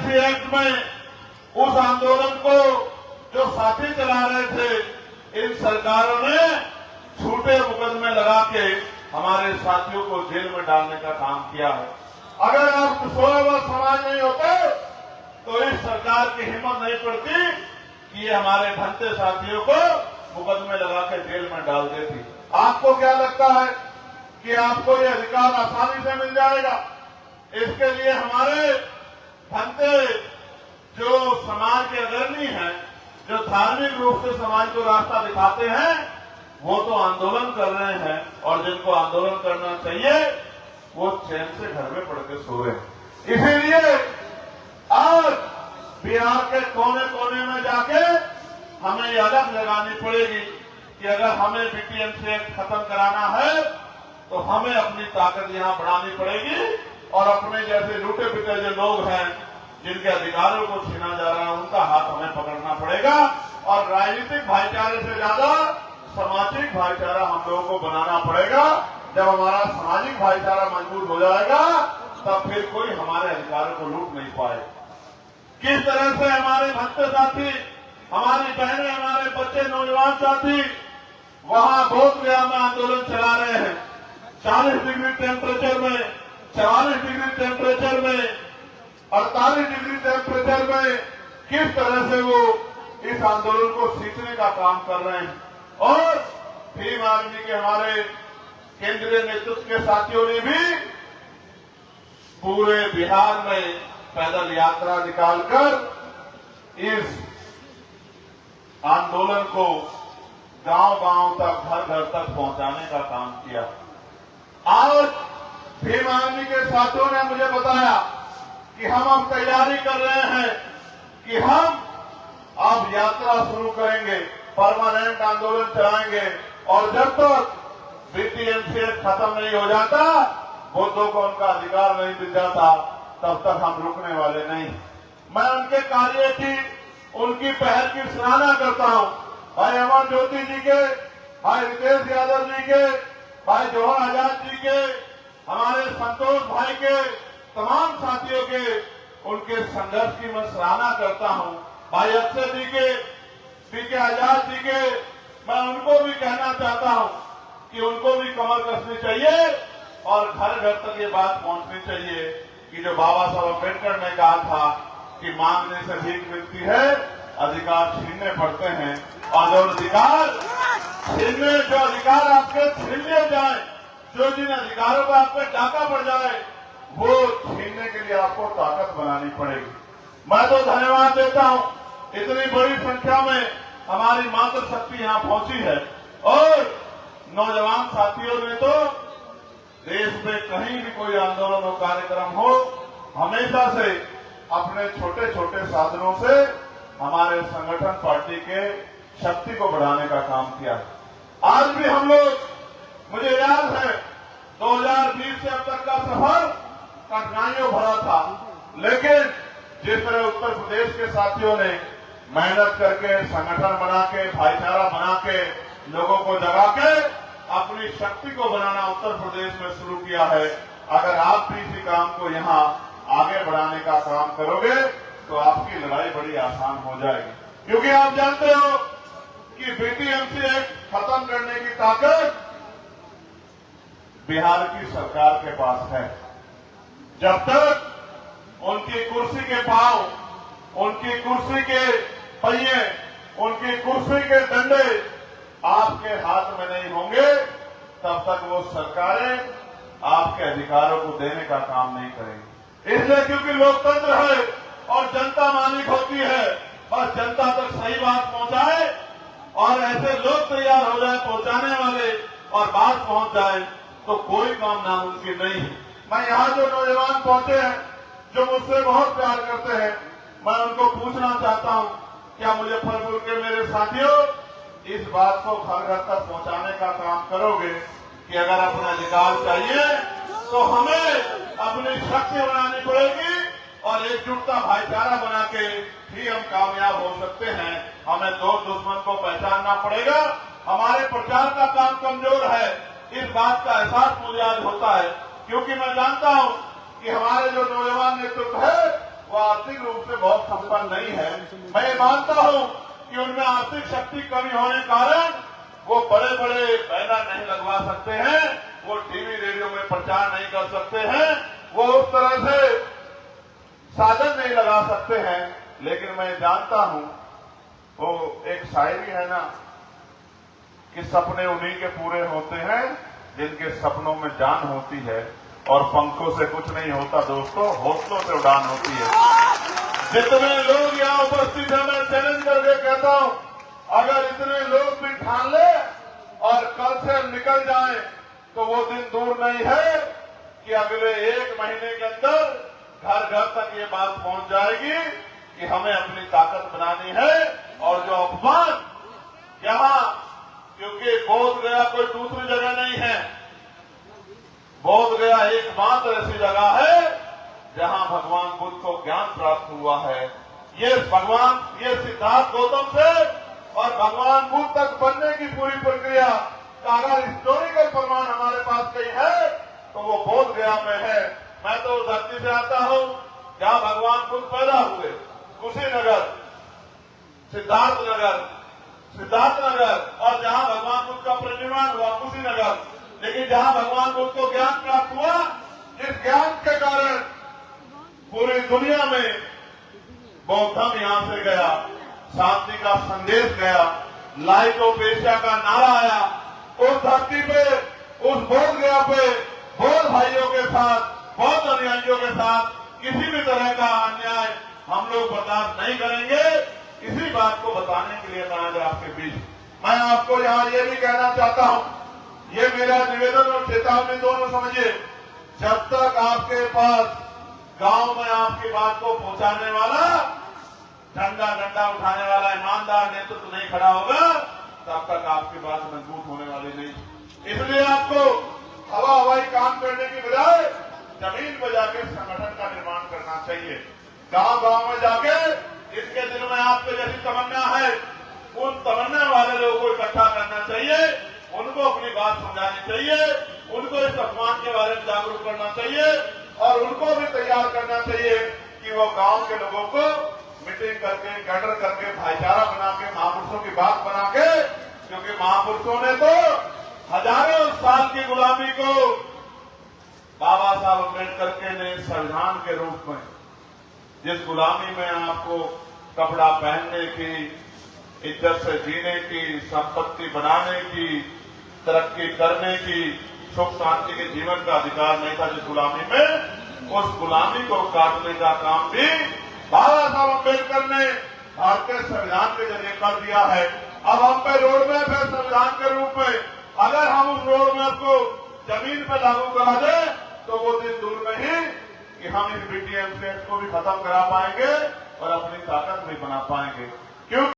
BTMC act में उस आंदोलन को जो साथी चला रहे थे, इन सरकारों ने झूठे मुकदमे लगा के हमारे साथियों को जेल में डालने का काम किया है। अगर आप 16 वर्ष समाज नहीं होते तो इस सरकार की हिम्मत नहीं पड़ती कि ये हमारे भंते साथियों को मुकदमे लगा के जेल में डाल देती। आपको क्या लगता है कि आपको ये अधिकार आसानी से मिल जाएगा? इसके लिए हमारे भंते जो समाज के अग्रणी हैं, जो धार्मिक रूप से समाज को रास्ता दिखाते हैं, वो तो आंदोलन कर रहे हैं, और जिनको आंदोलन करना चाहिए वो चैन से घर में पड़ के सो रहे हैं। इसीलिए आज बिहार के कोने कोने में जाके हमें ये अलग लगानी पड़ेगी कि अगर हमें बीटीएमसी एक्ट खत्म कराना है तो हमें अपनी ताकत यहां बढ़ानी पड़ेगी, और अपने जैसे लूटे पिटे जो लोग हैं जिनके अधिकारों को छीना जा रहा है, उनका हाथ हमें पकड़ना पड़ेगा। और राजनीतिक भाईचारे से ज्यादा सामाजिक भाईचारा हम लोगों को बनाना पड़ेगा। जब हमारा सामाजिक भाईचारा मजबूत हो जाएगा तब फिर कोई हमारे अधिकारों को लूट नहीं पाए। किस तरह से हमारे भक्त साथी, हमारी बहनें, हमारे बच्चे, नौजवान साथी वहां बोधगया में आंदोलन चला रहे हैं, 40 डिग्री टेम्परेचर में, 44 डिग्री टेम्परेचर में, 48 डिग्री टेम्परेचर में किस तरह से वो इस आंदोलन को सींचने का काम कर रहे हैं। और भीम आर्मी के हमारे केंद्रीय नेतृत्व के साथियों ने भी पूरे बिहार में पैदल यात्रा निकालकर इस आंदोलन को गांव-गांव तक, घर-घर तक पहुंचाने का काम किया। आज भीम आर्मी के साथियों ने मुझे बताया कि हम अब तैयारी कर रहे हैं कि हम अब यात्रा शुरू करेंगे, परमानेंट आंदोलन चलाएंगे, और जब तक बीटीएमसी खत्म नहीं हो जाता, बुद्धों को उनका अधिकार नहीं मिल जाता, तब तक हम रुकने वाले नहीं। मैं उनके कार्य की, उनकी पहल की सराहना करता हूं। भाई अमर ज्योति जी के, भाई रितेश यादव जी के, भाई जवाहर आजाद जी के, हमारे संतोष भाई के, तमाम साथियों के, उनके संघर्ष की मैं सराहना करता हूं। भाई अक्षय जी के, पीके आजाद जी के, मैं उनको भी कहना चाहता हूं कि उनको भी कमर कसनी चाहिए और घर घर तक ये बात पहुंचनी चाहिए कि जो बाबा साहब अम्बेडकर ने कहा था कि मांगने से भीख मिलती है, अधिकार छीनने पड़ते हैं, और जो अधिकार आपके छीन लिए जाए, जो जिन अधिकारों पर आप पे डाका पड़ जाए, वो छीनने के लिए आपको ताकत बनानी पड़ेगी। मैं तो धन्यवाद देता हूं, इतनी बड़ी संख्या में हमारी मातृशक्ति यहां पहुंची है, और नौजवान साथियों ने तो देश में कहीं भी कोई आंदोलन हो, कार्यक्रम हो, हमेशा से अपने छोटे छोटे साधनों से हमारे संगठन, पार्टी के शक्ति को बढ़ाने का काम किया। आज भी हम लोग, मुझे याद है 2020 से अब तक का सफर कठिनाइयों भरा था, लेकिन जिस तरह उत्तर प्रदेश के साथियों ने मेहनत करके, संगठन बना के, भाईचारा बना के, लोगों को जगा के अपनी शक्ति को बनाना उत्तर प्रदेश में शुरू किया है, अगर आप भी इसी काम को यहां आगे बढ़ाने का काम करोगे तो आपकी लड़ाई बड़ी आसान हो जाएगी। क्योंकि आप जानते हो कि बीटीएमसी एक्ट खत्म करने की ताकत बिहार की सरकार के पास है। जब तक उनकी कुर्सी के पांव, उनकी कुर्सी के पहिए, उनकी कुर्सी के डंडे आपके हाथ में नहीं होंगे, तब तक वो सरकारें आपके अधिकारों को देने का काम नहीं करेंगी। इसलिए क्योंकि लोकतंत्र है और जनता मालिक होती है, बस जनता तक सही बात पहुंचाए और ऐसे लोग तैयार हो जाए पहुंचाने वाले, और बात पहुंच जाए तो कोई काम नामुमकिन नहीं है। मैं यहाँ जो नौजवान पहुंचे हैं, जो मुझसे बहुत प्यार करते हैं, मैं उनको पूछना चाहता हूँ, क्या मुजफ्फरपुर के मेरे साथियों इस बात को घर घर तक पहुंचाने का काम करोगे कि अगर अपना अधिकार चाहिए तो हमें अपनी शक्ति बनानी पड़ेगी और एकजुटता, भाईचारा बना के ही हम कामयाब हो सकते हैं। हमें दो दुश्मन को पहचानना पड़ेगा। हमारे प्रचार का काम कमजोर है, इस बात का एहसास मुझे आज होता है, क्योंकि मैं जानता हूं कि हमारे जो नौजवान नेतृत्व है वो आर्थिक रूप से बहुत संपन्न नहीं है। मैं ये मानता हूं कि उनमें आर्थिक शक्ति कमी होने के कारण वो बड़े बड़े बैनर नहीं लगवा सकते हैं, वो टीवी रेडियो में प्रचार नहीं कर सकते हैं, वो उस तरह से साधन नहीं लगा सकते हैं। लेकिन मैं जानता हूं, वो एक शायरी है ना कि सपने उन्हीं के पूरे होते हैं जिनके सपनों में जान होती है, और पंखों से कुछ नहीं होता दोस्तों, हौसलों से उड़ान होती है। जितने लोग यहाँ उपस्थित हैं, मैं चैलेंज करके कहता हूं, अगर इतने लोग भी ठान ले और कल से निकल जाएं, तो वो दिन दूर नहीं है कि अगले 1 महीने के अंदर घर घर तक ये बात पहुंच जाएगी कि हमें अपनी ताकत बनानी है। और जो अपमान यहाँ, क्योंकि बोध गया कोई दूसरी जगह नहीं है, बोध गया एकमात्र ऐसी जगह है जहां भगवान बुद्ध को ज्ञान प्राप्त हुआ है। ये सिद्धार्थ गौतम से और भगवान बुद्ध तक बनने की पूरी प्रक्रिया का अगर हिस्टोरिकल प्रमाण हमारे पास कहीं है तो वो बोध गया में है। मैं तो धरती से आता हूं जहां भगवान बुद्ध पैदा हुए, कुशीनगर, सिद्धार्थनगर, और जहां भगवान बुद्ध का परिनिर्वाण हुआ कुशीनगर। लेकिन जहां भगवान बुद्ध को ज्ञान प्राप्त हुआ, जिस ज्ञान के कारण पूरी दुनिया में बौद्ध धर्म यहां से गया, शांति का संदेश गया, लाइट ऑफ एशिया का नारा आया, उस धरती पे, उस बोध गया पे बौद्ध भाइयों के साथ, बौद्ध अनुयायियों के साथ किसी भी तरह का अन्याय हम लोग बर्दाश्त नहीं करेंगे। इसी बात को बताने के लिए मैं आज आपके बीच, मैं आपको यहाँ ये भी कहना चाहता हूँ, ये मेरा निवेदन और चेतावनी दोनों समझिए, जब तक आपके पास गांव में आपकी बात को पहुंचाने वाला, डंडा उठाने वाला ईमानदार नेतृत्व नहीं खड़ा होगा, तब तक आपकी बात मजबूत होने वाली नहीं। इसलिए आपको हवाई काम करने की बजाय जमीन पर जाके संगठन का निर्माण करना चाहिए। गांव गांव में जाके इसके दिल में आपके जैसी तमन्ना है, उन तमन्ना वाले लोगों को इकट्ठा करना चाहिए, उनको अपनी बात समझानी चाहिए, उनको इस अपमान के बारे में जागरूक करना चाहिए, और उनको भी तैयार करना चाहिए कि वो गांव के लोगों को मीटिंग करके, गैदर करके, भाईचारा बना के, महापुरुषों की बात बना के, क्योंकि महापुरुषों ने तो हजारों साल की गुलामी को बाबा साहब अम्बेडकर के ने संविधान के रूप में, जिस गुलामी में आपको कपड़ा पहनने की, इज्जत से जीने की, संपत्ति बनाने की, तरक्की करने की, सुख शांति के जीवन का अधिकार नहीं था, जिस गुलामी में, उस गुलामी को काटने का काम भी बाबा साहब अम्बेडकर ने भारतीय संविधान के जरिए कर दिया है। अब हम पे रोड मैप है संविधान के रूप में, अगर हम उस रोड मैप को जमीन पर लागू करा दें तो वो दिन दूर नहीं कि हम इस बीटीएम को भी खत्म करा पाएंगे और अपनी ताकत भी बना पाएंगे। क्यों